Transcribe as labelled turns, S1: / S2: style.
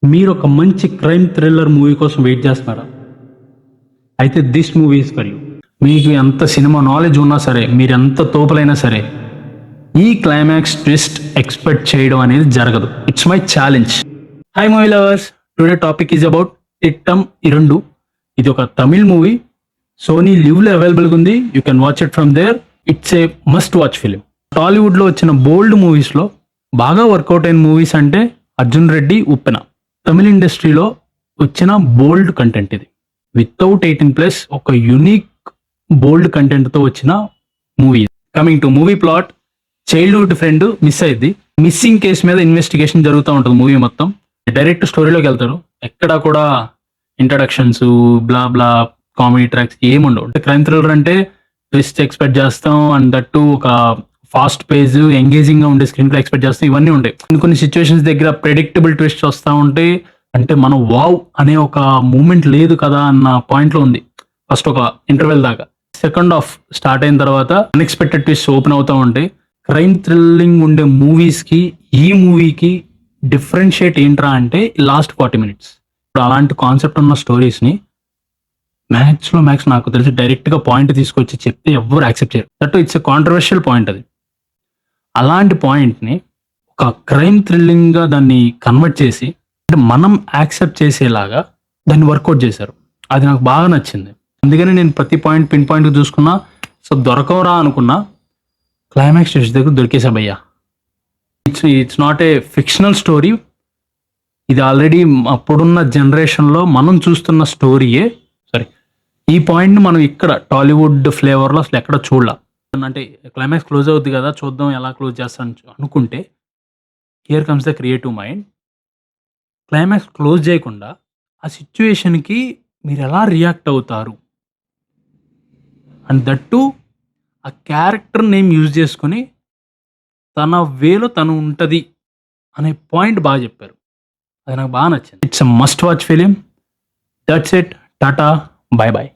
S1: మీరు ఒక మంచి క్రైమ్ థ్రిల్లర్ మూవీ కోసం వెయిట్ చేస్తున్నారా? అయితే this movie is for you. మీకు ఎంత సినిమా నాలెడ్జ్ ఉన్నా సరే, మీరు ఎంత తోపలైనా సరే, ఈ క్లైమాక్స్ ట్విస్ట్ ఎక్స్పెక్ట్ చేయడం అనేది జరగదు. It's my challenge. Hi movie lovers, today topic is about Thittam Irandu. ఇది ఒక తమిళ్ మూవీ. సోనీ లివ్లో అవైలబుల్గా ఉంది. You can watch it from there. It's a must watch film. టాలీవుడ్లో వచ్చిన బోల్డ్ మూవీస్లో బాగా వర్కౌట్ అయిన మూవీస్ అంటే అర్జున్ రెడ్డి, ఉప్పెన. తమిళ ఇండస్ట్రీలో వచ్చిన బోల్డ్ కంటెంట్ ఇది. వితౌట్ 18+ ఒక యూనిక్ బోల్డ్ కంటెంట్తో వచ్చిన movie. Coming to movie plot, childhood friend miss అయింది. మిస్సింగ్ కేసు మీద ఇన్వెస్టిగేషన్ జరుగుతూ ఉంటుంది మూవీ మొత్తం. డైరెక్ట్ స్టోరీలోకి వెళ్తారు. ఎక్కడా కూడా ఇంట్రడక్షన్స్, బ్లా బ్లా, కామెడీ ట్రాక్స్ ఏముండవు. అంటే క్రైమ్ థ్రిల్లర్ అంటే ట్విస్ట్ ఎక్స్పెక్ట్ చేస్తాం, అండ్ దట్టు ఒక ఫాస్ట్ పేజ్, ఎంగేజింగ్ గా ఉండే స్క్రీన్ ప్లే ఎక్స్పెక్ట్ చేస్తాం. ఇవన్నీ ఉంటాయి. కొన్ని సిచ్యువేషన్స్ దగ్గర ప్రెడిక్టబుల్ ట్విస్ట్ వస్తూ ఉంటాయి. అంటే మనం వావ్ అనే ఒక మూమెంట్ లేదు కదా అన్న పాయింట్ లో ఉంది ఫస్ట్ ఒక ఇంటర్వెల్ దాకా. సెకండ్ హాఫ్ స్టార్ట్ అయిన తర్వాత అన్ఎక్స్పెక్టెడ్ ట్విస్ట్ ఓపెన్ అవుతూ ఉంటాయి. క్రైమ్ థ్రిల్లింగ్ ఉండే మూవీస్ కి ఈ మూవీకి డిఫరెన్షియేట్ ఏంట్రా అంటే లాస్ట్ 40 minutes. ఇప్పుడు అలాంటి కాన్సెప్ట్ ఉన్న స్టోరీస్ ని మ్యాక్స్ నాకు తెలిసి డైరెక్ట్ గా పాయింట్ తీసుకొచ్చి చెప్తే ఎవ్వరు యాక్సెప్ట్ చేయరు. That it's a controversial point. అది అలాంటి పాయింట్ని ఒక క్రైమ్ థ్రిల్లింగ్గా దాన్ని కన్వర్ట్ చేసి అంటే మనం యాక్సెప్ట్ చేసేలాగా దాన్ని వర్కౌట్ చేశారు. అది నాకు బాగా నచ్చింది. అందుకని నేను ప్రతి పాయింట్ పిన్ పాయింట్ చూసుకున్నా. సో దొరకవరా అనుకున్నా, క్లైమాక్స్ స్టేజ్ దగ్గర దొరికేసా భయ్యా. It's not a fictional story. ఇది ఆల్రెడీ అప్పుడున్న జనరేషన్లో మనం చూస్తున్న స్టోరీయే. సారీ, ఈ పాయింట్ని మనం ఇక్కడ టాలీవుడ్ ఫ్లేవర్లో అసలు ఎక్కడ చూడాల. అంటే క్లైమాక్స్ క్లోజ్ అవుద్ది కదా, చూద్దాం ఎలా క్లోజ్ చేస్తాను అనుకుంటే, here comes the creative mind. Climax close చేయకుండా ఆ సిచ్యువేషన్కి మీరు ఎలా రియాక్ట్ అవుతారు, అండ్ దట్టు ఆ క్యారెక్టర్ నేమ్ యూజ్ చేసుకొని తన వేలో తను ఉంటుంది అనే పాయింట్ బాగా చెప్పారు. అది నాకు బాగా నచ్చింది. It's a must watch film. That's it. Tata, bye bye.